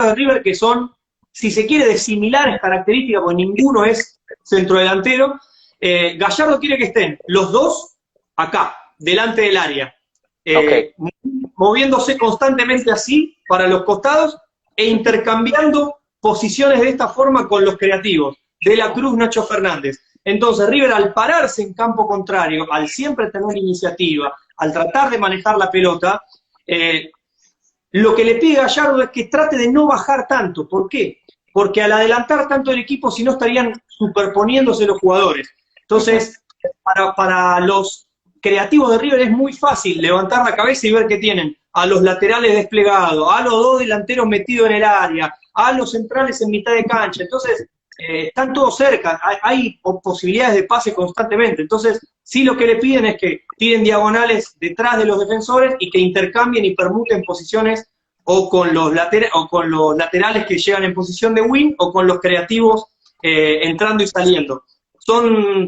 de River que son, si se quiere, de similares características, porque ninguno es centrodelantero. Gallardo quiere que estén los dos acá, delante del área, Ok. moviéndose constantemente así para los costados e intercambiando posiciones de esta forma con los creativos, De la Cruz, Nacho Fernández. Entonces River, al pararse en campo contrario, al siempre tener iniciativa, al tratar de manejar la pelota, lo que le pide Gallardo es que trate de no bajar tanto. ¿Por qué? Porque al adelantar tanto el equipo, si no estarían superponiéndose los jugadores. Entonces, para los creativos de River es muy fácil levantar la cabeza y ver que tienen a los laterales desplegados, a los dos delanteros metidos en el área, a los centrales en mitad de cancha. Entonces, están todos cerca, hay posibilidades de pase constantemente. Entonces, sí, lo que le piden es que tiren diagonales detrás de los defensores y que intercambien y permuten posiciones o con los laterales que llegan en posición de wing o con los creativos entrando y saliendo. Son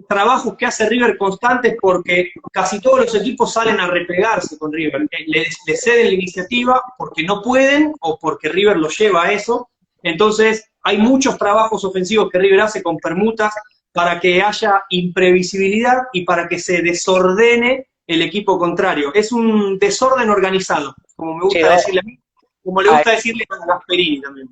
trabajos que hace River constantes porque casi todos los equipos salen a replegarse con River. Le ceden la iniciativa porque no pueden o porque River lo lleva a eso. Entonces, hay muchos trabajos ofensivos que River hace con permutas para que haya imprevisibilidad y para que se desordene el equipo contrario. Es un desorden organizado, como me gusta decirle a mí, como le gusta decirle a Gasperini también.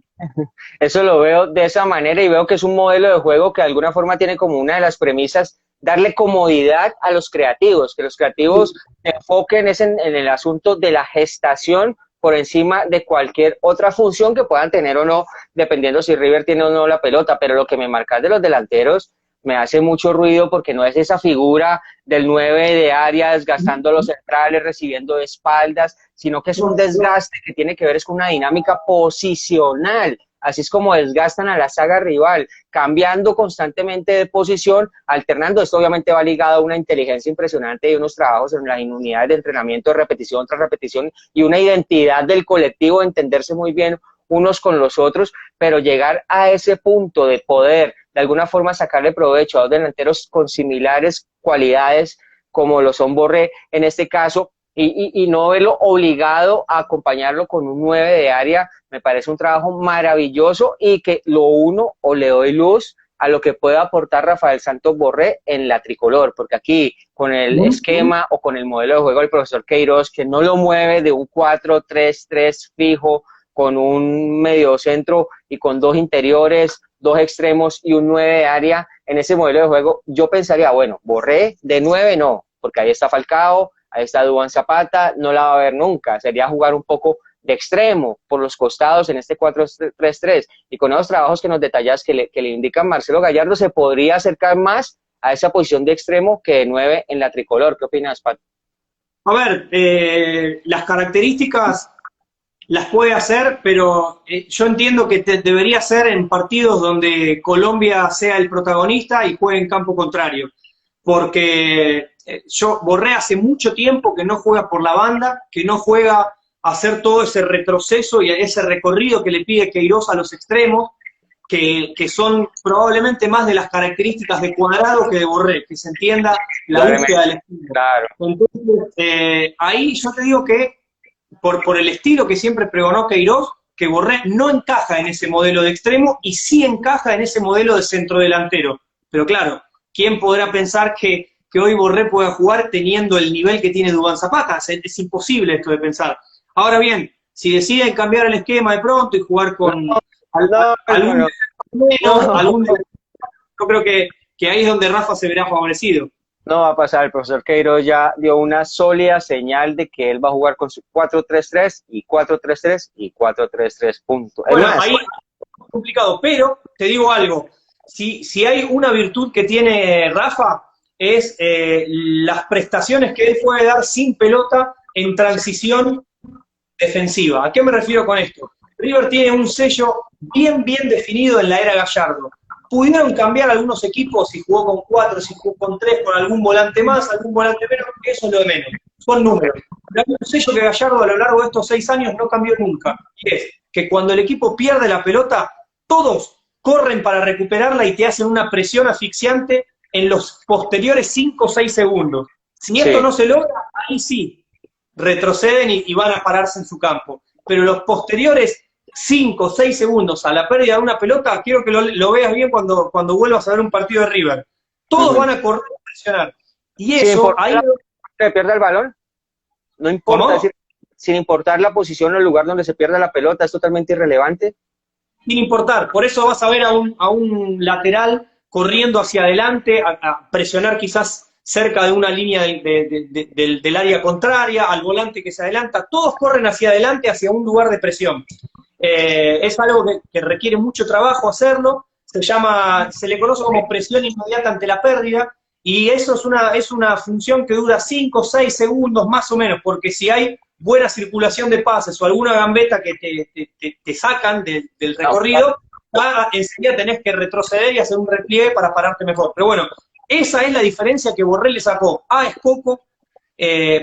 Eso lo veo de esa manera y veo que es un modelo de juego que de alguna forma tiene como una de las premisas darle comodidad a los creativos, que los creativos se enfoquen en el asunto de la gestación por encima de cualquier otra función que puedan tener o no, dependiendo si River tiene o no la pelota. Pero lo que me marcas de los delanteros me hace mucho ruido porque no es esa figura del 9 de área desgastando a los centrales, recibiendo de espaldas, sino que es un desgaste que tiene que ver es con una dinámica posicional. Así es como desgastan a la saga rival, cambiando constantemente de posición, alternando. Esto obviamente va ligado a una inteligencia impresionante y unos trabajos en las unidades de entrenamiento, de repetición tras repetición, y una identidad del colectivo, entenderse muy bien unos con los otros, pero llegar a ese punto de poder de alguna forma sacarle provecho a dos delanteros con similares cualidades como lo son Borré en este caso, y no verlo obligado a acompañarlo con un 9 de área, me parece un trabajo maravilloso y que lo uno o le doy luz a lo que puede aportar Rafael Santos Borré en la tricolor, porque aquí con el esquema o con el modelo de juego del profesor Queiroz, que no lo mueve de un 4-3-3 fijo, con un mediocentro y con dos interiores, dos extremos y un 9 de área, en ese modelo de juego, yo pensaría, bueno, Borré de 9 no, porque ahí está Falcao, ahí está Duván Zapata, no la va a ver nunca, sería jugar un poco de extremo por los costados en este 4-3-3, y con esos trabajos que nos detallas que le indican Marcelo Gallardo, se podría acercar más a esa posición de extremo que de 9 en la tricolor. ¿Qué opinas, Pat? A ver, las características las puede hacer, pero yo entiendo que debería ser en partidos donde Colombia sea el protagonista y juegue en campo contrario, porque Borré hace mucho tiempo que no juega por la banda, que no juega a hacer todo ese retroceso y ese recorrido que le pide Queiroz a los extremos, que son probablemente más de las características de Cuadrado que de Borré, que se entienda la búsqueda del estilo. Claro. Entonces, ahí yo te digo que por el estilo que siempre pregonó Queiroz, que Borré no encaja en ese modelo de extremo y sí encaja en ese modelo de centrodelantero. Pero claro, ¿quién podrá pensar que hoy Borré pueda jugar teniendo el nivel que tiene Duván Zapata? Es imposible esto de pensar. Ahora bien, si deciden cambiar el esquema de pronto y jugar con algún yo creo que ahí es donde Rafa se verá favorecido. No va a pasar, el profesor Queiroz ya dio una sólida señal de que él va a jugar con su 4-3-3 y 4-3-3 y 4-3-3, punto. Bueno, ahí es complicado, pero te digo algo, si hay una virtud que tiene Rafa, es las prestaciones que él puede dar sin pelota en transición defensiva. ¿A qué me refiero con esto? River tiene un sello bien definido en la era Gallardo. Pudieron cambiar algunos equipos si jugó con 4, si jugó con 3, con algún volante más, algún volante menos, eso es lo de menos. Son números. Pero hay un sello que Gallardo a lo largo de estos 6 años no cambió nunca. Y es que cuando el equipo pierde la pelota, todos corren para recuperarla y te hacen una presión asfixiante en los posteriores 5 o 6 segundos. Si esto no se logra, ahí sí, retroceden y van a pararse en su campo. pero los posteriores 5 o 6 segundos a la pérdida de una pelota, quiero que lo veas bien cuando vuelvas a ver un partido de River. Todos van a correr a presionar. Y eso, ahí... ¿Se pierde el balón? No importa, es decir, sin importar la posición o el lugar donde se pierda la pelota, es totalmente irrelevante. Sin importar, por eso vas a ver a un lateral corriendo hacia adelante, a presionar quizás cerca de una línea del área contraria, al volante que se adelanta, todos corren hacia adelante, hacia un lugar de presión. Es algo que requiere mucho trabajo hacerlo, se le conoce como presión inmediata ante la pérdida, y eso es una función que dura 5 o 6 segundos más o menos, porque si hay buena circulación de pases o alguna gambeta que te sacan del recorrido, enseguida tenés que retroceder y hacer un repliegue para pararte mejor. Pero bueno, esa es la diferencia que Borré le sacó a Escoco,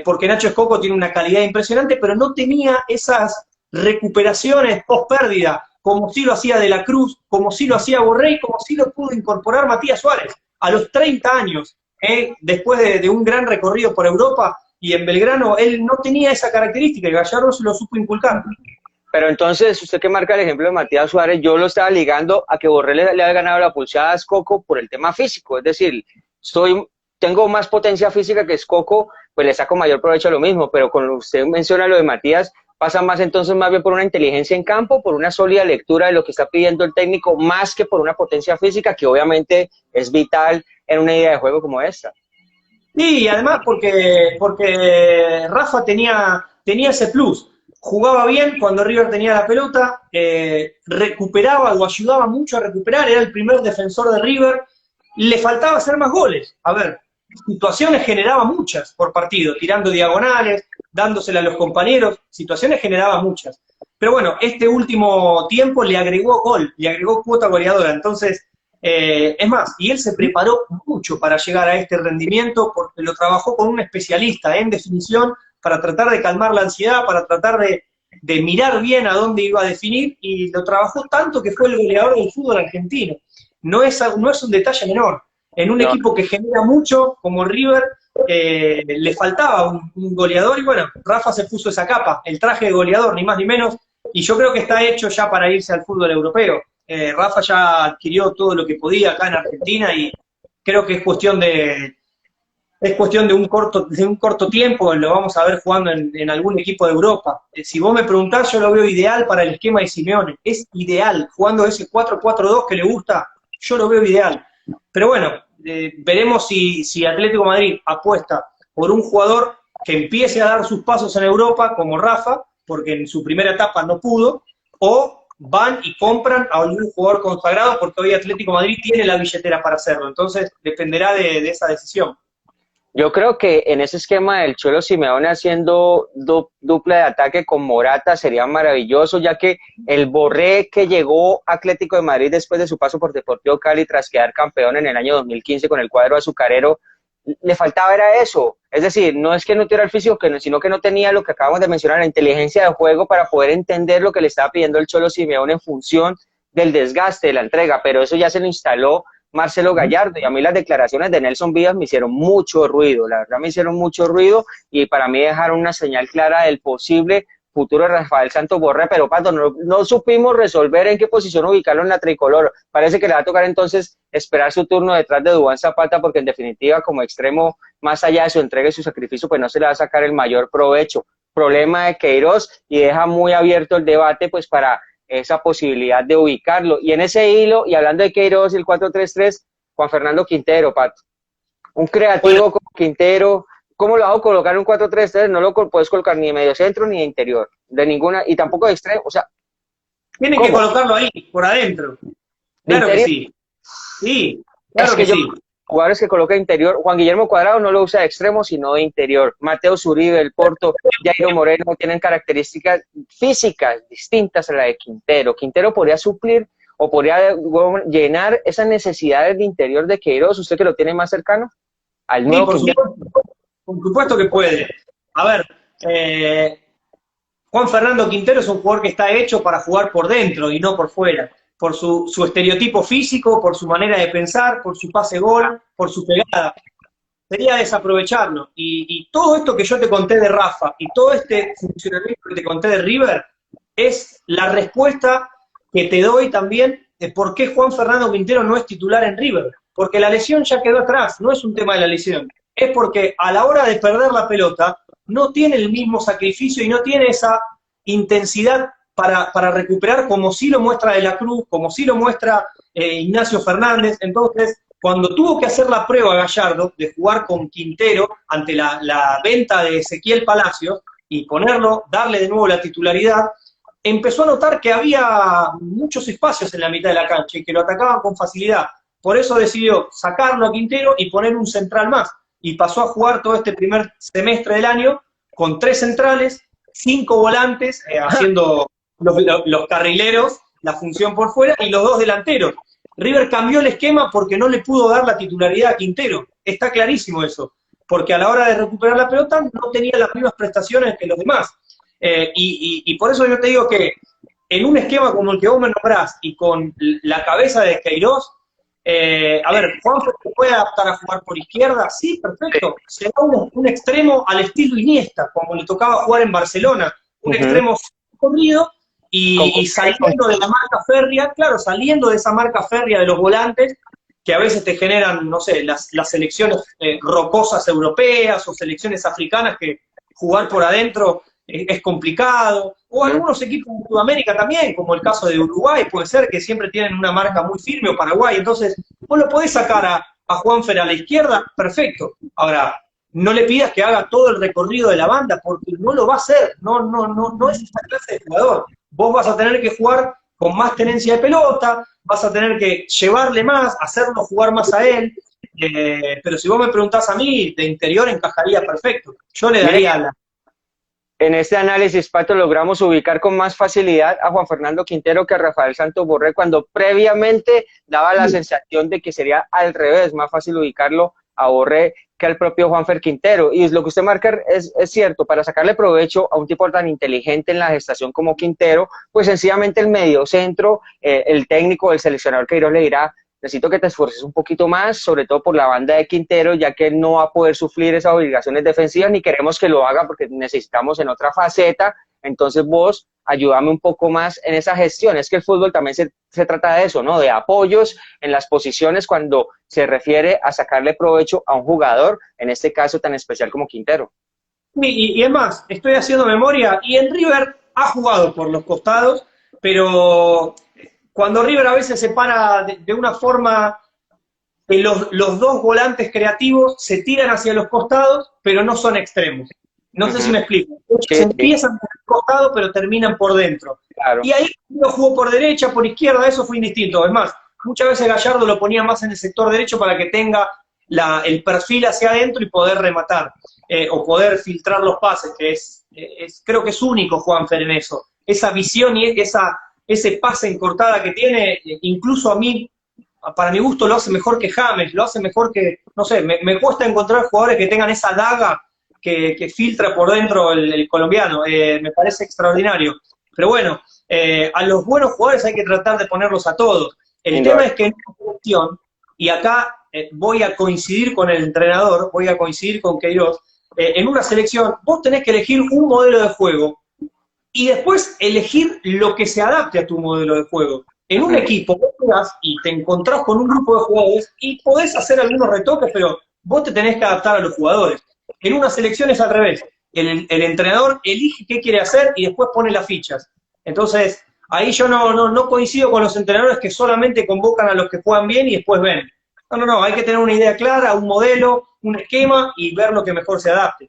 porque Nacho Escoco tiene una calidad impresionante, pero no tenía esas recuperaciones post pérdida, como sí lo hacía De la Cruz, como sí lo hacía Borré y como sí lo pudo incorporar Matías Suárez a los 30 años, después de un gran recorrido por Europa, y en Belgrano él no tenía esa característica y Gallardo se lo supo inculcar. Pero entonces, usted que marca el ejemplo de Matías Suárez, yo lo estaba ligando a que Borré le ha ganado la pulsada a Escoco por el tema físico, es decir, tengo más potencia física que Escoco, pues le saco mayor provecho a lo mismo, pero cuando usted menciona lo de Matías, pasa más entonces más bien por una inteligencia en campo, por una sólida lectura de lo que está pidiendo el técnico, más que por una potencia física que obviamente es vital en una idea de juego como esta. Sí, y además porque Rafa tenía ese plus, jugaba bien cuando River tenía la pelota, recuperaba o ayudaba mucho a recuperar, era el primer defensor de River, le faltaba hacer más goles. A ver, situaciones generaba muchas por partido, tirando diagonales, dándosela a los compañeros, situaciones generaba muchas. Pero bueno, este último tiempo le agregó gol, le agregó cuota goleadora, entonces, es más, y él se preparó mucho para llegar a este rendimiento porque lo trabajó con un especialista en definición para tratar de calmar la ansiedad, para tratar de mirar bien a dónde iba a definir, y lo trabajó tanto que fue el goleador del fútbol argentino. No es un detalle menor. En un equipo que genera mucho, como River, le faltaba un goleador, y bueno, Rafa se puso esa capa, el traje de goleador, ni más ni menos, y yo creo que está hecho ya para irse al fútbol europeo. Rafa ya adquirió todo lo que podía acá en Argentina, y creo que es cuestión de un corto tiempo, lo vamos a ver jugando en algún equipo de Europa. Si vos me preguntás, yo lo veo ideal para el esquema de Simeone, es ideal, jugando ese 4-4-2 que le gusta, yo lo veo ideal. Pero bueno, veremos si Atlético de Madrid apuesta por un jugador que empiece a dar sus pasos en Europa, como Rafa, porque en su primera etapa no pudo, o van y compran a algún jugador consagrado, porque hoy Atlético de Madrid tiene la billetera para hacerlo, entonces dependerá de esa decisión. Yo creo que en ese esquema del Cholo Simeone haciendo dupla de ataque con Morata sería maravilloso, ya que el Borré que llegó a Atlético de Madrid después de su paso por Deportivo Cali tras quedar campeón en el año 2015 con el cuadro azucarero, le faltaba era eso. Es decir, no es que no tuviera el físico, sino que no tenía lo que acabamos de mencionar, la inteligencia de juego para poder entender lo que le estaba pidiendo el Cholo Simeone en función del desgaste de la entrega, pero eso ya se lo instaló Marcelo Gallardo, y a mí las declaraciones de Nelson Vivas me hicieron mucho ruido, la verdad me hicieron mucho ruido, y para mí dejaron una señal clara del posible futuro de Rafael Santos Borré, pero Pato, no supimos resolver en qué posición ubicarlo en la tricolor. Parece que le va a tocar entonces esperar su turno detrás de Duván Zapata, porque en definitiva como extremo, más allá de su entrega y su sacrificio, pues no se le va a sacar el mayor provecho. Problema de Queiroz, y deja muy abierto el debate pues para esa posibilidad de ubicarlo. Y en ese hilo, y hablando de Queiroz y el 4-3-3, Juan Fernando Quintero, Pato. Un creativo como Quintero, ¿cómo lo hago colocar en un 4-3-3? No lo puedes colocar ni de medio centro ni de interior, de ninguna, y tampoco de extremo, o sea... Tienen que colocarlo ahí, por adentro. Claro que sí. Sí, claro que sí. Jugadores que coloca interior, Juan Guillermo Cuadrado no lo usa de extremo, sino de interior. Mateo Zuribe, el Porto, Jairo Moreno tienen características físicas distintas a la de Quintero. Quintero podría suplir o podría llenar esas necesidades de interior de Queiroz, usted que lo tiene más cercano al nuevo Quintero. Por supuesto que puede. A ver, Juan Fernando Quintero es un jugador que está hecho para jugar por dentro y no por fuera, por su estereotipo físico, por su manera de pensar, por su pase-gol, por su pegada. Sería desaprovecharlo. Y todo esto que yo te conté de Rafa y todo este funcionamiento que te conté de River, es la respuesta que te doy también de por qué Juan Fernando Quintero no es titular en River. Porque la lesión ya quedó atrás, no es un tema de la lesión. Es porque a la hora de perder la pelota no tiene el mismo sacrificio y no tiene esa intensidad para recuperar como sí lo muestra De la Cruz, como sí lo muestra Ignacio Fernández. Entonces, cuando tuvo que hacer la prueba Gallardo de jugar con Quintero ante la venta de Ezequiel Palacios y ponerlo, darle de nuevo la titularidad, empezó a notar que había muchos espacios en la mitad de la cancha y que lo atacaban con facilidad. Por eso decidió sacarlo a Quintero y poner un central más. Y pasó a jugar todo este primer semestre del año con 3 centrales, 5 volantes, haciendo los carrileros, la función por fuera, y los 2 delanteros. River cambió el esquema porque no le pudo dar la titularidad a Quintero. Está clarísimo eso. Porque a la hora de recuperar la pelota no tenía las mismas prestaciones que los demás. Y por eso yo te digo que en un esquema como el que vos me nombrás y con la cabeza de Queiroz, a ver, ¿Juanfer se puede adaptar a jugar por izquierda? Sí, perfecto. Será un extremo al estilo Iniesta, como le tocaba jugar en Barcelona. Un extremo corrido y saliendo de la marca férrea, claro, saliendo de esa marca férrea de los volantes, que a veces te generan, no sé, las selecciones rocosas europeas o selecciones africanas que jugar por adentro es complicado, o algunos equipos de Sudamérica también, como el caso de Uruguay, puede ser que siempre tienen una marca muy firme, o Paraguay. Entonces vos lo podés sacar a Juanfer a la izquierda, perfecto. Ahora, no le pidas que haga todo el recorrido de la banda, porque no lo va a hacer, no es esa clase de jugador. Vos vas a tener que jugar con más tenencia de pelota, vas a tener que llevarle más, hacerlo jugar más a él, pero si vos me preguntás a mí, de interior encajaría perfecto. Yo le daría la... En este análisis, Pato, logramos ubicar con más facilidad a Juan Fernando Quintero que a Rafael Santos Borré, cuando previamente daba la sensación de que sería al revés, más fácil ubicarlo a Borré que al propio Juanfer Quintero. Y lo que usted marca es cierto, para sacarle provecho a un tipo tan inteligente en la gestación como Quintero, pues sencillamente el mediocentro, el técnico, el seleccionador Queiroz le dirá: necesito que te esfuerces un poquito más, sobre todo por la banda de Quintero, ya que él no va a poder suplir esas obligaciones defensivas, ni queremos que lo haga porque necesitamos en otra faceta. Entonces vos ayúdame un poco más en esa gestión. Es que el fútbol también se trata de eso, ¿no? De apoyos en las posiciones cuando se refiere a sacarle provecho a un jugador, en este caso tan especial como Quintero. Y es más, estoy haciendo memoria, y en River ha jugado por los costados, pero cuando River a veces se para de una forma que los 2 volantes creativos se tiran hacia los costados, pero no son extremos. No sé si me explico. Se empiezan por el costado, pero terminan por dentro. Claro. Y ahí uno jugó por derecha, por izquierda, eso fue indistinto. Es más, muchas veces Gallardo lo ponía más en el sector derecho para que tenga el perfil hacia adentro y poder rematar, o poder filtrar los pases, que creo que es único Juanfer en eso. Esa visión y ese pase en cortada que tiene, incluso a mí, para mi gusto, lo hace mejor que James, lo hace mejor que, no sé, me cuesta encontrar jugadores que tengan esa daga que filtra por dentro el colombiano. Me parece extraordinario. Pero bueno, a los buenos jugadores hay que tratar de ponerlos a todos. El tema es que en una selección, y acá voy a coincidir con el entrenador, voy a coincidir con Queiroz, en una selección vos tenés que elegir un modelo de juego y después elegir lo que se adapte a tu modelo de juego. En un equipo vos jugás y te encontrás con un grupo de jugadores y podés hacer algunos retoques, pero vos te tenés que adaptar a los jugadores. En una selección es al revés. El entrenador elige qué quiere hacer y después pone las fichas. Entonces, ahí yo no coincido con los entrenadores que solamente convocan a los que juegan bien y después ven. No, hay que tener una idea clara, un modelo, un esquema y ver lo que mejor se adapte.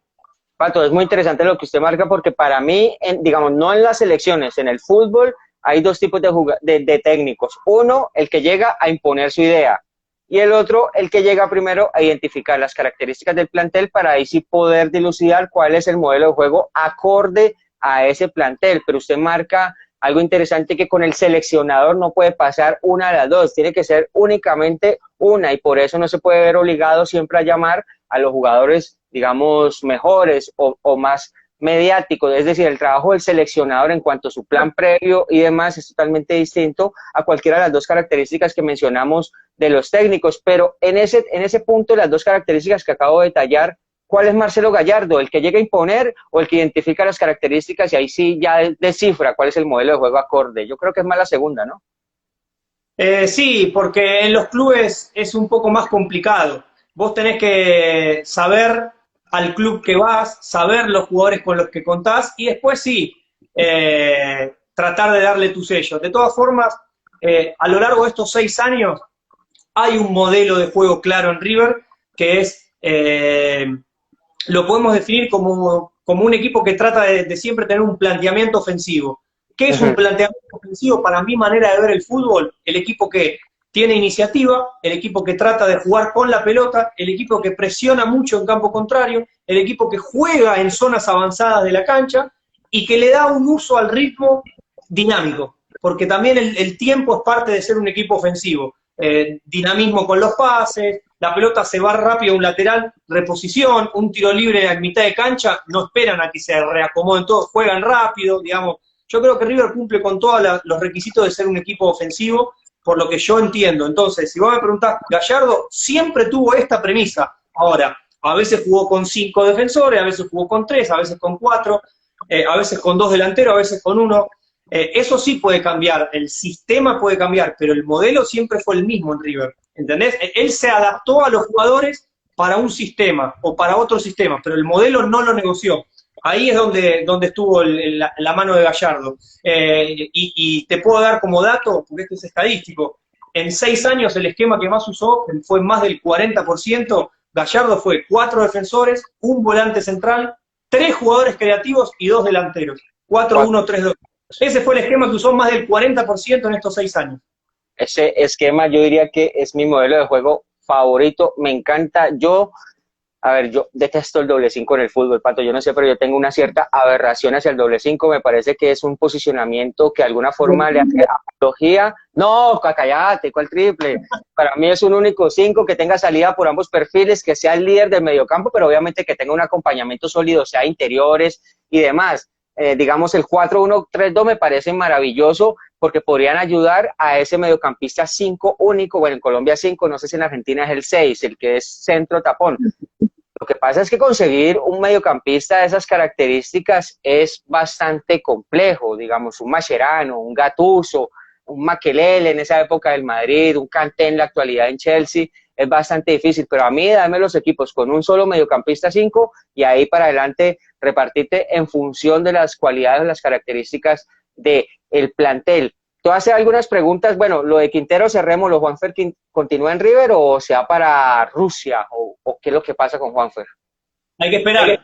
Pato, es muy interesante lo que usted marca porque para mí, digamos, no en las selecciones, en el fútbol hay 2 tipos de técnicos. Uno, el que llega a imponer su idea, y el otro, el que llega primero a identificar las características del plantel para ahí sí poder dilucidar cuál es el modelo de juego acorde a ese plantel. Pero usted marca algo interesante, que con el seleccionador no puede pasar una de las dos, tiene que ser únicamente una, y por eso no se puede ver obligado siempre a llamar a los jugadores, digamos, mejores o más mediáticos. Es decir, el trabajo del seleccionador en cuanto a su plan previo y demás es totalmente distinto a cualquiera de las 2 características que mencionamos de los técnicos. Pero en ese punto, las 2 características que acabo de detallar, ¿cuál es Marcelo Gallardo? ¿El que llega a imponer o el que identifica las características y ahí sí ya descifra cuál es el modelo de juego acorde? Yo creo que es más la segunda, ¿no? Sí, porque en los clubes es un poco más complicado. Vos tenés que saber al club que vas, saber los jugadores con los que contás y después sí, tratar de darle tu sello. De todas formas, a lo largo de estos 6 años hay un modelo de juego claro en River que es, lo podemos definir como un equipo que trata de siempre tener un planteamiento ofensivo. ¿Qué es un Ujú. planteamiento ofensivo? Para mi manera de ver el fútbol, el equipo que tiene iniciativa, el equipo que trata de jugar con la pelota, el equipo que presiona mucho en campo contrario, el equipo que juega en zonas avanzadas de la cancha y que le da un uso al ritmo dinámico, porque también el tiempo es parte de ser un equipo ofensivo. Dinamismo con los pases, la pelota se va rápido a un lateral, reposición, un tiro libre en mitad de cancha, no esperan a que se reacomoden todos, juegan rápido, digamos. Yo creo que River cumple con todos los requisitos de ser un equipo ofensivo, por lo que yo entiendo. Entonces, si vos me preguntás, Gallardo siempre tuvo esta premisa. Ahora, a veces jugó con 5 defensores, a veces jugó con 3, a veces con 4, a veces con 2 delanteros, a veces con 1. Eso sí puede cambiar, el sistema puede cambiar, pero el modelo siempre fue el mismo en River, ¿entendés? Él se adaptó a los jugadores para un sistema o para otro sistema, pero el modelo no lo negoció. Ahí es donde estuvo la mano de Gallardo. Y te puedo dar como dato, porque esto es estadístico, en 6 años el esquema que más usó fue más del 40%, Gallardo fue 4 defensores, un volante central, 3 jugadores creativos y 2 delanteros. 4-1-3-2. Ese fue el esquema que usó más del 40% en estos 6 años. Ese esquema yo diría que es mi modelo de juego favorito, me encanta. A ver, yo detesto el doble 5 en el fútbol, Pato, yo no sé, pero yo tengo una cierta aberración hacia el doble 5, me parece que es un posicionamiento que de alguna forma le hace apología. No, cállate, ¿cuál triple? Para mí es un único 5 que tenga salida por ambos perfiles, que sea el líder del mediocampo, pero obviamente que tenga un acompañamiento sólido, sea interiores y demás. Digamos, el 4-1-3-2 me parece maravilloso porque podrían ayudar a ese mediocampista 5 único, bueno, en Colombia 5, no sé si en Argentina es el 6, el que es centro tapón. Lo que pasa es que conseguir un mediocampista de esas características es bastante complejo, digamos, un Mascherano, un Gattuso, un Makelele en esa época del Madrid, un Kanté en la actualidad en Chelsea, es bastante difícil, pero a mí dame los equipos con un solo mediocampista 5 y ahí para adelante repartirte en función de las cualidades o las características del plantel. Tú haces algunas preguntas, bueno, lo de Quintero cerrémoslo, ¿Juanfer continúa en River o se va para Rusia? ¿O qué es lo que pasa con Juanfer? Hay que esperar. Hay que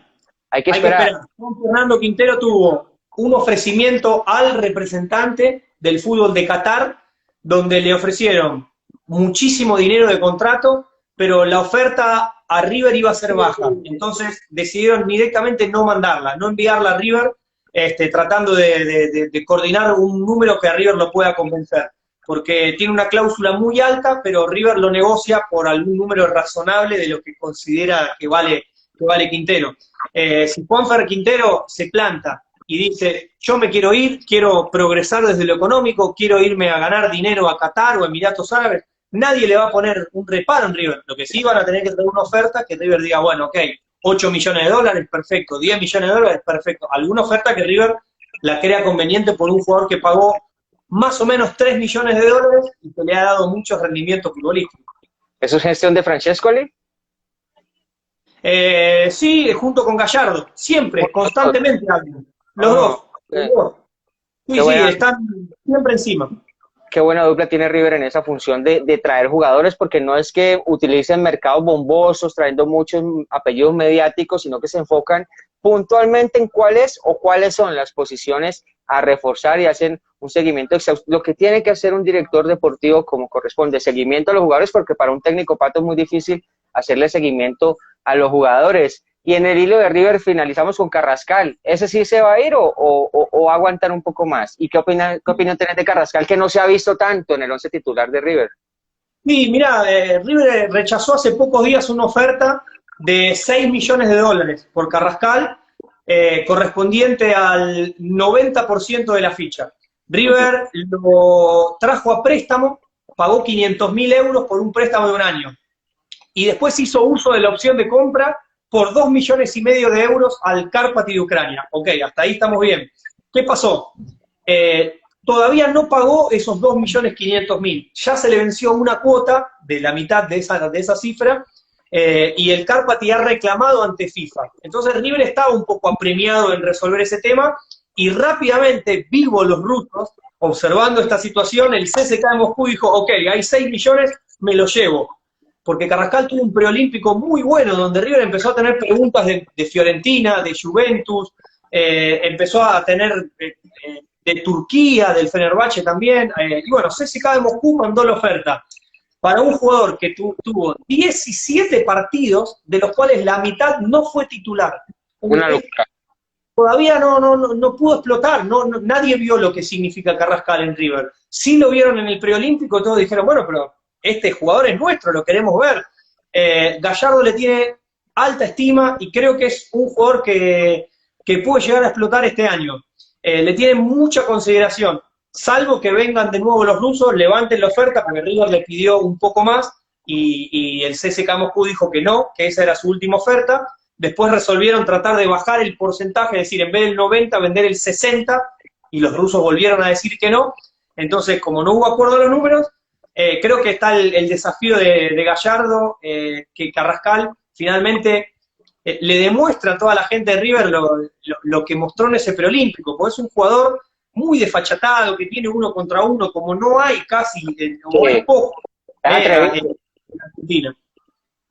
Hay que esperar. esperar. Juan Fernando Quintero tuvo un ofrecimiento al representante del fútbol de Qatar, donde le ofrecieron muchísimo dinero de contrato, pero la oferta a River iba a ser baja. Entonces decidieron directamente no mandarla, no enviarla a River, tratando de coordinar un número que a River lo pueda convencer. Porque tiene una cláusula muy alta, pero River lo negocia por algún número razonable de lo que considera que vale Quintero. Si Juanfer Quintero se planta y dice, yo me quiero ir, quiero progresar desde lo económico, quiero irme a ganar dinero a Qatar o Emiratos Árabes, nadie le va a poner un reparo en River. Lo que sí van a tener que tener una oferta que River diga, bueno, ok, 8 millones de dólares, perfecto, 10 millones de dólares, perfecto. Alguna oferta que River la crea conveniente por un jugador que pagó más o menos 3 millones de dólares y que le ha dado muchos rendimientos futbolísticos. ¿Eso es gestión de Francescoli? Sí, junto con Gallardo, siempre, constantemente hablan. Los dos, los Okay. dos. Qué Sí, sí, buena, están siempre encima. qué buena dupla tiene River en esa función de traer jugadores, porque no es que utilicen mercados bombosos, trayendo muchos apellidos mediáticos, sino que se enfocan puntualmente en cuáles son las posiciones a reforzar y hacen un seguimiento exhaustivo. Lo que tiene que hacer un director deportivo como corresponde, seguimiento a los jugadores, porque para un técnico Pato es muy difícil hacerle seguimiento a los jugadores. Y en el hilo de River finalizamos con Carrascal. ¿Ese sí se va a ir o va a aguantar un poco más? ¿Y qué opinión tenés de Carrascal, que no se ha visto tanto en el once titular de River? Sí, mirá, River rechazó hace pocos días una oferta de 6 millones de dólares por Carrascal, correspondiente al 90% de la ficha. River lo trajo a préstamo, pagó 500.000 euros por un préstamo de un año. Y después hizo uso de la opción de compra por 2,5 millones de euros al Karpaty de Ucrania. Ok, hasta ahí estamos bien. ¿Qué pasó? Todavía no pagó esos 2,500,000. Ya se le venció una cuota de la mitad de esa cifra, y el Karpaty ha reclamado ante FIFA. Entonces River estaba un poco apremiado en resolver ese tema, y rápidamente, vivos los rusos, observando esta situación, el CSKA de Moscú dijo, ok, hay 6 millones, me lo llevo. Porque Carrascal tuvo un preolímpico muy bueno, donde River empezó a tener preguntas de Fiorentina, de Juventus, empezó a tener de Turquía, del Fenerbahce también, y bueno, CSKA de Moscú mandó la oferta para un jugador que tuvo 17 partidos, de los cuales la mitad no fue titular. Una locura. Todavía no pudo explotar, nadie vio lo que significa Carrascal en River. Sí lo vieron en el preolímpico, todos dijeron, bueno, pero este jugador es nuestro, lo queremos ver. Gallardo le tiene alta estima y creo que es un jugador que puede llegar a explotar este año. Le tiene mucha consideración, salvo que vengan de nuevo los rusos, levanten la oferta, porque River le pidió un poco más y el CSKA Moscú dijo que no, que esa era su última oferta. Después resolvieron tratar de bajar el porcentaje, es decir, en vez del 90, vender el 60, y los rusos volvieron a decir que no. Entonces, como no hubo acuerdo de los números, creo que está el desafío de Gallardo, que Carrascal finalmente le demuestra a toda la gente de River lo que mostró en ese preolímpico, porque es un jugador muy desfachatado, que tiene uno contra uno, como no hay casi, o es poco, en Argentina.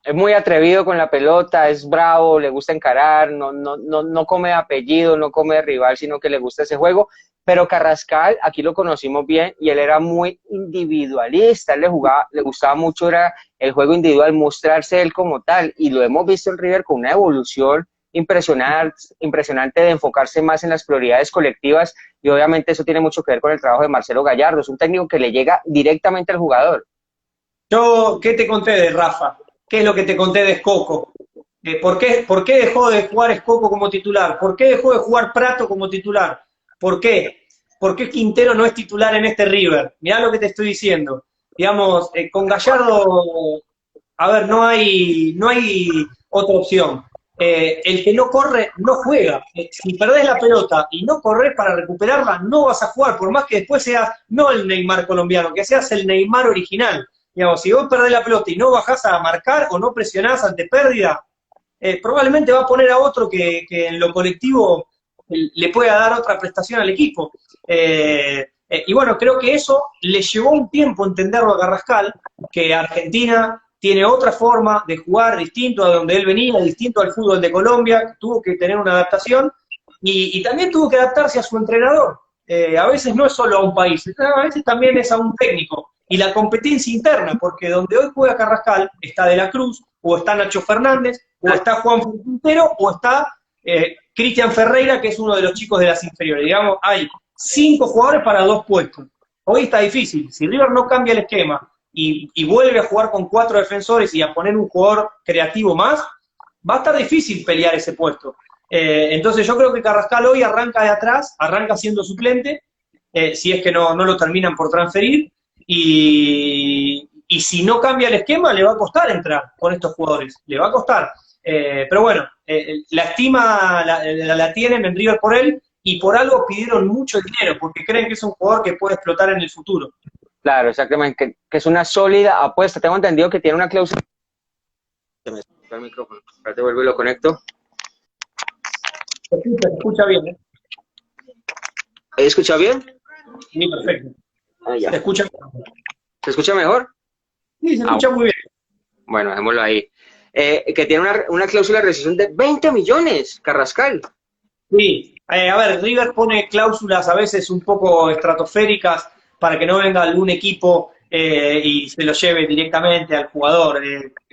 Es muy atrevido con la pelota, es bravo, le gusta encarar, no come de apellido, no come de rival, sino que le gusta ese juego. Pero Carrascal, aquí lo conocimos bien, y él era muy individualista, él le gustaba mucho era el juego individual, mostrarse él como tal, y lo hemos visto en River con una evolución impresionante de enfocarse más en las prioridades colectivas, y obviamente eso tiene mucho que ver con el trabajo de Marcelo Gallardo, es un técnico que le llega directamente al jugador. ¿Qué te conté de Rafa? ¿Qué es lo que te conté de Escoco? ¿Por qué dejó de jugar Escoco como titular? ¿Por qué dejó de jugar Prato como titular? ¿Por qué? ¿Por qué Quintero no es titular en este River? Mirá lo que te estoy diciendo. Digamos, con Gallardo, a ver, no hay otra opción. El que no corre, no juega. Si perdés la pelota y no corres para recuperarla, no vas a jugar, por más que después seas, no el Neymar colombiano, que seas el Neymar original. Digamos, si vos perdés la pelota y no bajás a marcar o no presionás ante pérdida, probablemente va a poner a otro que en lo colectivo le pueda dar otra prestación al equipo. Y bueno, creo que eso le llevó un tiempo entenderlo a Carrascal, que Argentina tiene otra forma de jugar distinto a donde él venía, distinto al fútbol de Colombia, tuvo que tener una adaptación, y también tuvo que adaptarse a su entrenador. A veces no es solo a un país, a veces también es a un técnico. Y la competencia interna, porque donde hoy juega Carrascal está De la Cruz, o está Nacho Fernández, o está Juan Quintero, o está Cristian Ferreira, que es uno de los chicos de las inferiores. Digamos, hay 5 jugadores para 2 puestos. Hoy está difícil. Si River no cambia el esquema y vuelve a jugar con 4 defensores y a poner un jugador creativo más, va a estar difícil pelear ese puesto. Entonces yo creo que Carrascal hoy arranca de atrás, arranca siendo suplente, si es que no lo terminan por transferir, y si no cambia el esquema le va a costar entrar con estos jugadores, le va a costar. Pero bueno, la estima la tienen en River por él, y por algo pidieron mucho dinero, porque creen que es un jugador que puede explotar en el futuro. Claro, exactamente, que es una sólida apuesta. Tengo entendido que tiene una cláusula. Se me escucha el micrófono, ahora te vuelvo y lo conecto. Se escucha bien, ¿eh? ¿Ahí escucha bien? Sí, perfecto. Ah, ya. ¿Se escucha? ¿Se escucha mejor? Sí, se escucha muy bien. Bueno, dejémoslo ahí. Que tiene una cláusula de rescisión de 20 millones, Carrascal. Sí, a ver, River pone cláusulas a veces un poco estratosféricas para que no venga algún equipo y se lo lleve directamente al jugador.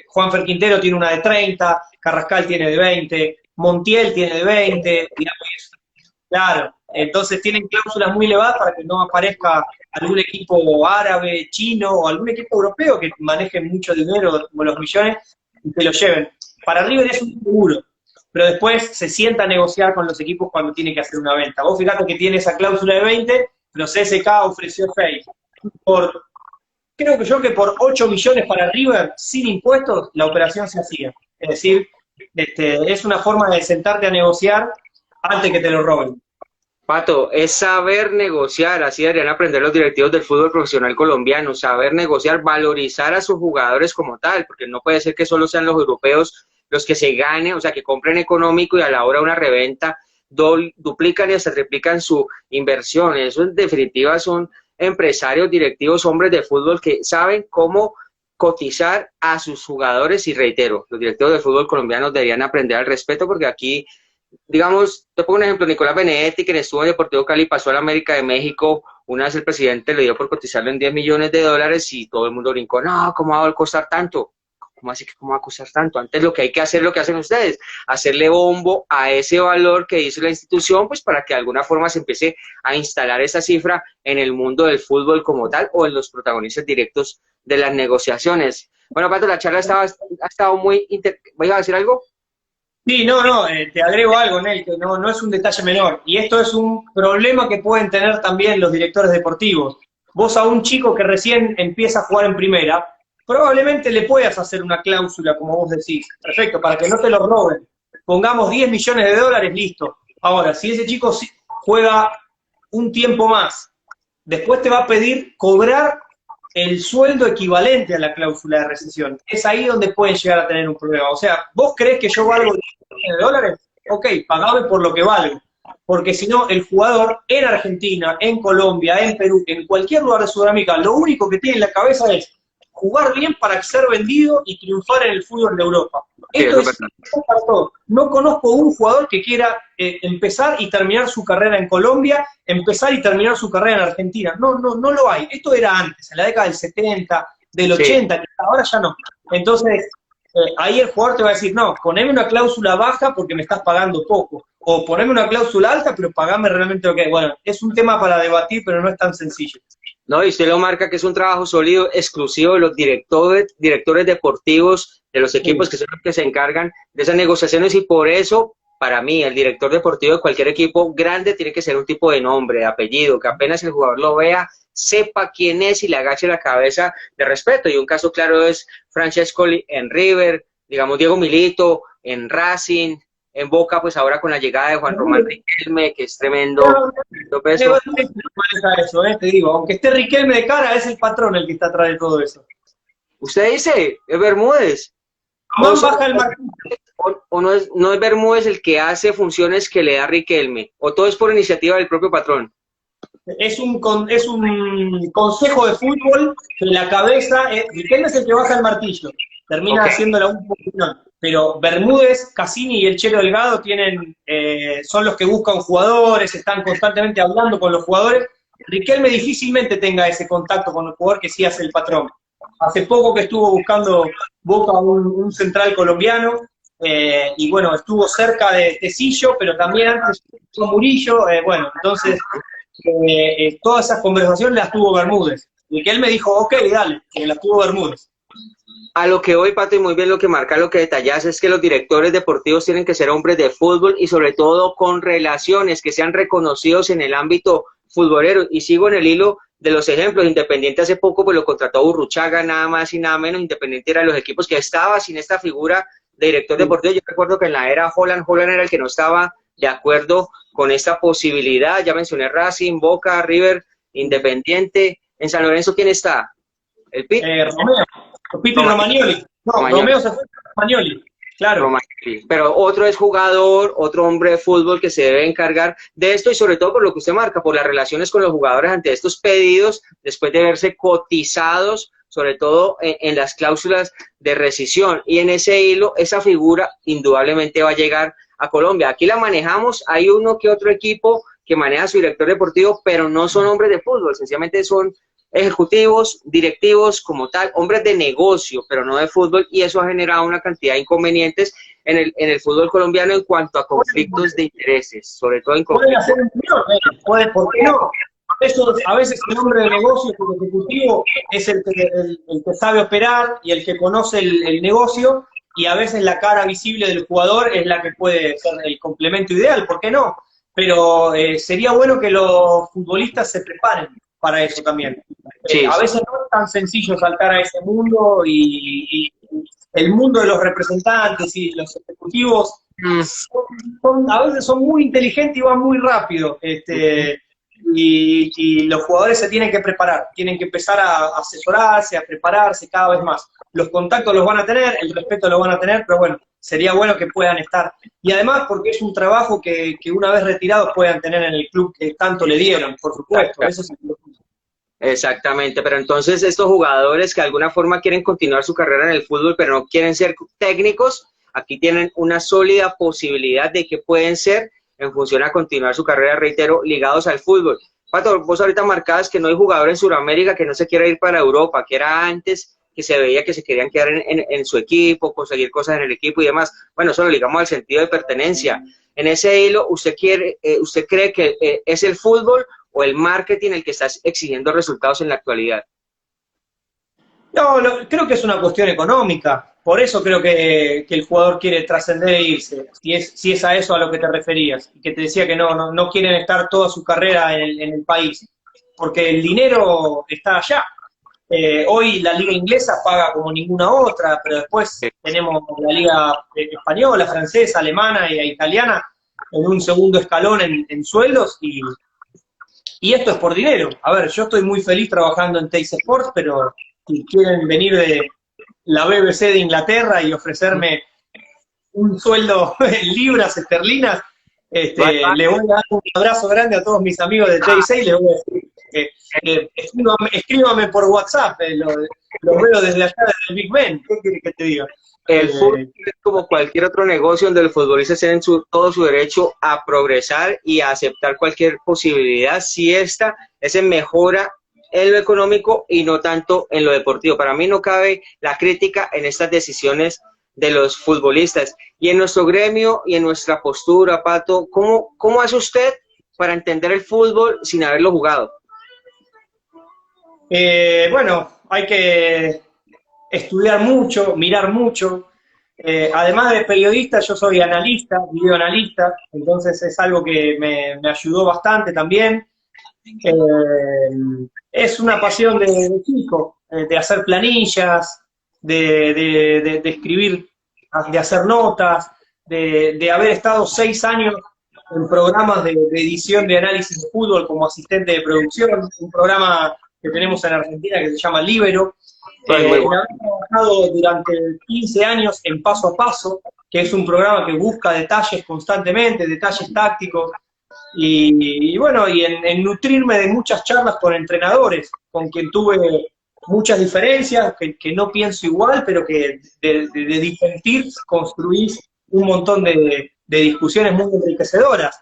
Juanfer Quintero tiene una de 30, Carrascal tiene de 20, Montiel tiene de 20, digamos, claro. Entonces tienen cláusulas muy elevadas para que no aparezca algún equipo árabe, chino o algún equipo europeo que maneje mucho dinero, como los millones, y se lo lleven. Para River es un seguro, pero después se sienta a negociar con los equipos cuando tiene que hacer una venta. Vos fíjate que tiene esa cláusula de 20, pero CSKA ofreció 6. Creo que por 8 millones para River, sin impuestos, la operación se hacía. Es decir, es una forma de sentarte a negociar antes que te lo roben. Pato, es saber negociar, así deberían aprender los directivos del fútbol profesional colombiano, saber negociar, valorizar a sus jugadores como tal, porque no puede ser que solo sean los europeos los que se ganen, o sea, que compren económico y a la hora de una reventa duplican y hasta triplican su inversión. Eso en definitiva son empresarios, directivos, hombres de fútbol que saben cómo cotizar a sus jugadores y reitero, los directivos del fútbol colombiano deberían aprender al respeto porque aquí digamos, te pongo un ejemplo, Nicolás Benedetti, que estuvo en Deportivo Cali, pasó a la América de México, una vez el presidente le dio por cotizarlo en 10 millones de dólares y todo el mundo brincó, no, ¿cómo va a costar tanto? ¿Cómo así que cómo va a costar tanto? Antes lo que hay que hacer, lo que hacen ustedes, hacerle bombo a ese valor que dice la institución, pues para que de alguna forma se empiece a instalar esa cifra en el mundo del fútbol como tal o en los protagonistas directos de las negociaciones. Bueno, Pato, la charla ha estado muy... ¿Vais a decir algo? Sí, no, te agrego algo, Nel, que no es un detalle menor. Y esto es un problema que pueden tener también los directores deportivos. Vos a un chico que recién empieza a jugar en primera, probablemente le puedas hacer una cláusula, como vos decís. Perfecto, para que no te lo roben. Pongamos 10 millones de dólares, listo. Ahora, si ese chico juega un tiempo más, después te va a pedir cobrar el sueldo equivalente a la cláusula de rescisión. Es ahí donde pueden llegar a tener un problema. O sea, ¿vos creés que yo valgo 10 millones de dólares? Ok, pagame por lo que valgo. Porque si no, el jugador en Argentina, en Colombia, en Perú, en cualquier lugar de Sudamérica, lo único que tiene en la cabeza es jugar bien para ser vendido y triunfar en el fútbol de Europa. Sí, Esto es para todo. No conozco un jugador que quiera empezar y terminar su carrera en Colombia, empezar y terminar su carrera en Argentina. No lo hay. Esto era antes, en la década del 70, del 80, sí. Ahora ya no. Entonces, ahí el jugador te va a decir, no, poneme una cláusula baja porque me estás pagando poco. O poneme una cláusula alta, pero pagame realmente lo que hay. Bueno, es un tema para debatir, pero no es tan sencillo. No, y usted lo marca que es un trabajo sólido, exclusivo de los directores deportivos de los equipos que son los que se encargan de esas negociaciones y por eso, para mí, el director deportivo de cualquier equipo grande tiene que ser un tipo de nombre, de apellido, que apenas el jugador lo vea, sepa quién es y le agache la cabeza de respeto. Y un caso claro es Francescoli en River, digamos Diego Milito en Racing, en Boca, pues ahora con la llegada de Juan Román Riquelme, que es tremendo. Eso, te digo, aunque esté Riquelme de cara, es el patrón el que está atrás de todo eso. Usted dice, es Bermúdez. No baja el martillo. O no es Bermúdez el que hace funciones que le da Riquelme, o todo es por iniciativa del propio patrón. Es un consejo de fútbol que la cabeza, Riquelme es el que baja el martillo, termina haciéndola un poquito. Pero Bermúdez, Cassini y el Chelo Delgado son los que buscan jugadores, están constantemente hablando con los jugadores. Riquelme difícilmente tenga ese contacto con el jugador que sí hace el patrón. Hace poco que estuvo buscando Boca un central colombiano, y bueno, estuvo cerca de Tecillo, pero también antes estuvo Murillo, bueno, entonces todas esas conversaciones las tuvo Bermúdez. Riquelme dijo, ok, dale, que las tuvo Bermúdez. A lo que hoy, Pato, y muy bien lo que marca, lo que detallas, es que los directores deportivos tienen que ser hombres de fútbol y sobre todo con relaciones que sean reconocidos en el ámbito futbolero. Y sigo en el hilo de los ejemplos. Independiente hace poco pues lo contrató Burruchaga, nada más y nada menos. Independiente era de los equipos que estaba sin esta figura de director deportivo. Yo recuerdo que en la era Holland era el que no estaba de acuerdo con esta posibilidad. Ya mencioné Racing, Boca, River, Independiente. En San Lorenzo, ¿quién está? ¿El Pit? Romeo. Pito y Romagnoli. No, Romeo se fue a Romagnoli, claro. Romagnoli. Pero otro es jugador, otro hombre de fútbol que se debe encargar de esto y sobre todo por lo que usted marca, por las relaciones con los jugadores ante estos pedidos, después de verse cotizados, sobre todo en las cláusulas de rescisión. Y en ese hilo, esa figura indudablemente va a llegar a Colombia. Aquí la manejamos, hay uno que otro equipo que maneja su director deportivo, pero no son hombres de fútbol, sencillamente son ejecutivos, directivos como tal, hombres de negocio, pero no de fútbol, y eso ha generado una cantidad de inconvenientes en el fútbol colombiano en cuanto a conflictos de intereses, sobre todo en conflictos. ¿Por qué no? A veces el hombre de negocio, el ejecutivo, es el que sabe operar y el que conoce el negocio, y a veces la cara visible del jugador es la que puede ser el complemento ideal, ¿por qué no? Pero sería bueno que los futbolistas se preparen para eso también. A veces no es tan sencillo saltar a ese mundo y el mundo de los representantes y los ejecutivos a veces son muy inteligentes y van muy rápido. Y los jugadores se tienen que preparar, tienen que empezar a asesorarse, a prepararse cada vez más. Los contactos los van a tener, el respeto lo van a tener, pero bueno, sería bueno que puedan estar. Y además porque es un trabajo que una vez retirados puedan tener en el club que tanto le dieron, por supuesto. Eso es Exactamente, pero entonces estos jugadores que de alguna forma quieren continuar su carrera en el fútbol, pero no quieren ser técnicos, aquí tienen una sólida posibilidad de que pueden ser en función a continuar su carrera, reitero, ligados al fútbol. Pato, vos ahorita marcabas que no hay jugador en Sudamérica que no se quiera ir para Europa, que era antes que se veía que se querían quedar en su equipo, conseguir cosas en el equipo y demás. Bueno, eso lo ligamos al sentido de pertenencia. En ese hilo, ¿usted cree que es el fútbol o el marketing el que está exigiendo resultados en la actualidad? No, creo que es una cuestión económica. Por eso creo que el jugador quiere trascender e irse, si es a eso a lo que te referías, y que te decía que no quieren estar toda su carrera en el país, porque el dinero está allá. Hoy la liga inglesa paga como ninguna otra, pero después tenemos la liga española, francesa, alemana e italiana en un segundo escalón en sueldos, y esto es por dinero. A ver, yo estoy muy feliz trabajando en Teis Sports, pero si quieren venir de la BBC de Inglaterra y ofrecerme un sueldo en libras esterlinas, le voy a dar un abrazo grande a todos mis amigos de Teis y les voy a decir que escríbame por WhatsApp, los veo desde allá, desde el Big Ben. ¿Qué quieres que te diga? El fútbol es como cualquier otro negocio donde los futbolistas tienen todo su derecho a progresar y a aceptar cualquier posibilidad si esta se mejora en lo económico y no tanto en lo deportivo. Para mí no cabe la crítica en estas decisiones de los futbolistas. Y en nuestro gremio y en nuestra postura, Pato, ¿cómo hace usted para entender el fútbol sin haberlo jugado? Bueno, hay que estudiar mucho, mirar mucho. Además de periodista, yo soy analista, videoanalista, entonces es algo que me ayudó bastante también. Es una pasión de chico, de hacer planillas, de escribir, de hacer notas, de haber estado 6 años en programas de edición de análisis de fútbol como asistente de producción, un programa que tenemos en Argentina que se llama Libero. Haber trabajado durante 15 años en Paso a Paso, que es un programa que busca detalles constantemente, detalles tácticos, y bueno, y en nutrirme de muchas charlas con entrenadores, con quien tuve muchas diferencias, que no pienso igual, pero que de disentir construís un montón de discusiones muy enriquecedoras.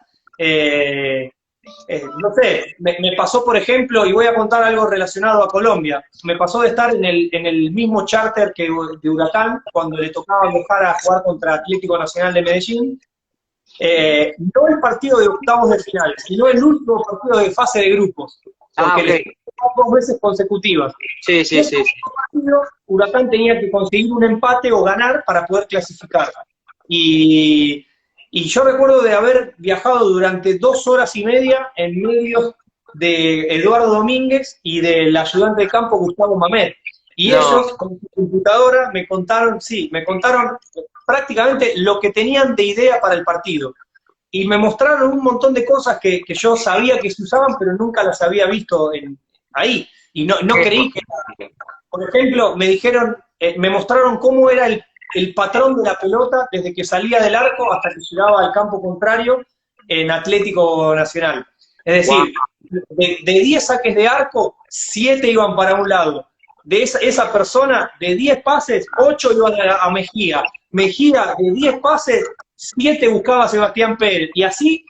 No sé, me pasó, por ejemplo, y voy a contar algo relacionado a Colombia, me pasó de estar en el mismo charter que de Huracán, cuando le tocaba viajar a jugar contra Atlético Nacional de Medellín, no el partido de octavos de final, sino el último partido de fase de grupos, porque le tocó 2 veces consecutivas. Sí. Partido, Huracán tenía que conseguir un empate o ganar para poder clasificar. Y yo recuerdo de haber viajado durante 2 horas y media en medio de Eduardo Domínguez y del ayudante de campo Gustavo Mamet. Y ellos, con su computadora, me contaron prácticamente lo que tenían de idea para el partido. Y me mostraron un montón de cosas que yo sabía que se usaban, pero nunca las había visto ahí. Y no creí que... Por ejemplo, me mostraron cómo era el patrón de la pelota desde que salía del arco hasta que llegaba al campo contrario en Atlético Nacional. Es decir, de 10 saques de arco, 7 iban para un lado. De esa persona, de 10 pases, 8 iban a Mejía. Mejía, de 10 pases, 7 buscaba a Sebastián Pérez. Y así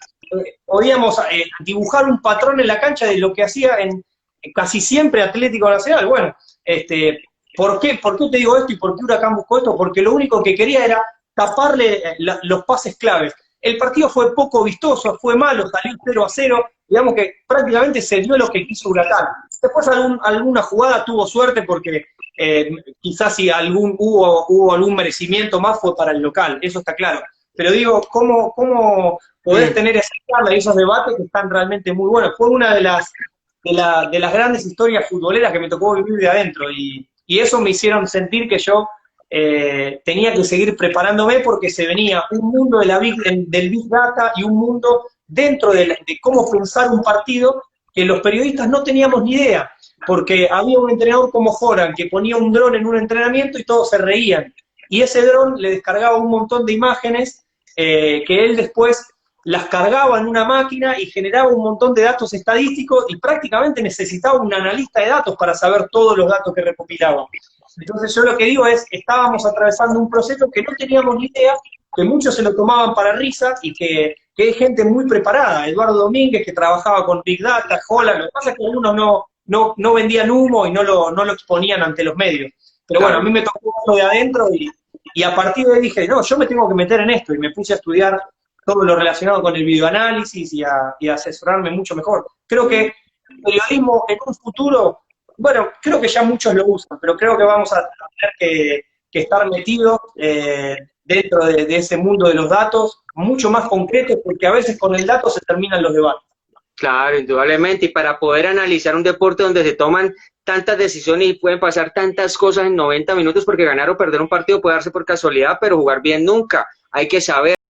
podíamos dibujar un patrón en la cancha de lo que hacía en casi siempre Atlético Nacional. Bueno, ¿por qué te digo esto y por qué Huracán buscó esto? Porque lo único que quería era taparle los pases claves. El partido fue poco vistoso, fue malo, salió 0-0, digamos que prácticamente se dio lo que quiso Huracán. Después alguna jugada tuvo suerte porque quizás si hubo algún merecimiento más fue para el local, eso está claro. Pero digo, ¿cómo podés tener esa charla y esos debates que están realmente muy buenos? Fue una de las grandes historias futboleras que me tocó vivir de adentro y eso me hicieron sentir que yo tenía que seguir preparándome porque se venía un mundo del Big Data y un mundo dentro de cómo pensar un partido que los periodistas no teníamos ni idea, porque había un entrenador como Joran que ponía un dron en un entrenamiento y todos se reían. Y ese dron le descargaba un montón de imágenes que él después las cargaba en una máquina y generaba un montón de datos estadísticos y prácticamente necesitaba un analista de datos para saber todos los datos que recopilaba. Entonces yo lo que digo es, estábamos atravesando un proceso que no teníamos ni idea, que muchos se lo tomaban para risa y que hay gente muy preparada. Eduardo Domínguez, que trabajaba con Big Data, Holland, lo que pasa es que algunos no vendían humo y no lo exponían ante los medios. Pero bueno, a mí me tocó lo de adentro y a partir de ahí dije, no, yo me tengo que meter en esto y me puse a estudiar todo lo relacionado con el videoanálisis y a asesorarme mucho mejor. Creo que el periodismo en un futuro, bueno, creo que ya muchos lo usan, pero creo que vamos a tener que estar metidos dentro de ese mundo de los datos, mucho más concretos, porque a veces con el dato se terminan los debates. Claro, indudablemente, y para poder analizar un deporte donde se toman tantas decisiones y pueden pasar tantas cosas en 90 minutos, porque ganar o perder un partido puede darse por casualidad, pero jugar bien nunca, hay que saber.